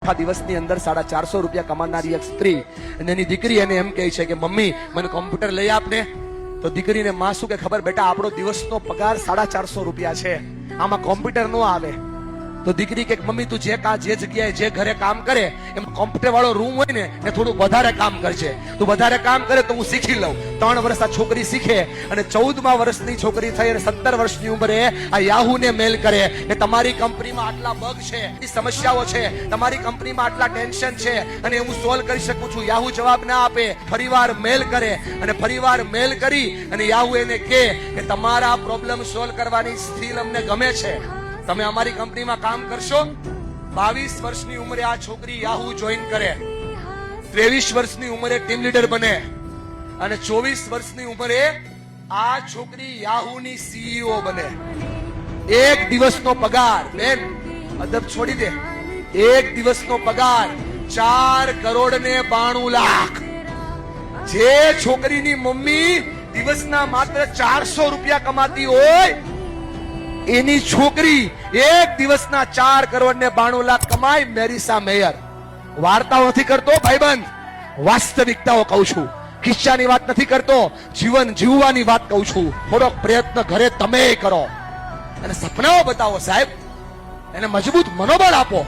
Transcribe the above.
આખા દિવસની અંદર 450 રૂપિયા કમાનારી એક સ્ત્રી અને એની દીકરી એને એમ કહે છે કે મમ્મી મને કોમ્પ્યુટર લઈ આપને. તો દીકરીને માં શું કે ખબર, બેટા આપણો દિવસનો પગાર 450 રૂપિયા છે, આમાં કોમ્પ્યુટર નો આવે. તો દીકરી કે મમ્મી તું જે જગ્યાએ જે ઘરે કામ કરે એમાં કોમ્પ્યુટર વાળો રૂમ હોય ને એ થોડું વધારે કામ કરશે, તું વધારે કામ કરે તો હું શીખી લઉં. 3 વર્ષ આ છોકરી શીખે અને 14મા વર્ષની છોકરી થઈ અને 17 વર્ષની ઉંમરે આ યાહૂને મેલ કરે કે તમારી કંપનીમાં આટલા બગ છે, સમસ્યાઓ છે, તમારી કંપનીમાં આટલા ટેન્શન છે અને હું સોલ્વ કરી શકું છું. યાહૂ જવાબ ના આપે, ફરીવાર મેલ કરે અને ફરીવાર મેલ કરી અને યાહૂ એને કહે કે તમારા પ્રોબ્લેમ સોલ્વ કરવાની સ્કિલ અમને ગમે છે, તમે અમારી કંપનીમાં કામ કરશો. 22 વર્ષની ઉંમરે આ છોકરી યાહૂ જોઈન કરે, 23 વર્ષની ઉંમરે ટીમ લીડર બને અને 24 વર્ષની ઉંમરે આ છોકરી યાહૂની સીઈઓ બને. એક દિવસનો પગાર, બેન અદબ છોડી દે, એક દિવસનો પગાર 4,92,00,000. જે છોકરીની મમ્મી દિવસના માત્ર 400 રૂપિયા કમાતી હોય એની છોકરી એક દિવસના 4,92,00,000 કમાય. મેરીસા મેયર. વાર્તાઓ નથી કરતો ભાઈબંધ, વાસ્તવિકતાઓ કહું છું, કિસ્સાની વાત નથી કરતો, જીવન જીવવાની વાત કહું છું. થોડોક પ્રયત્ન ઘરે તમે કરો અને સપનાઓ બતાવો સાહેબ, એને મજબૂત મનોબળ આપો.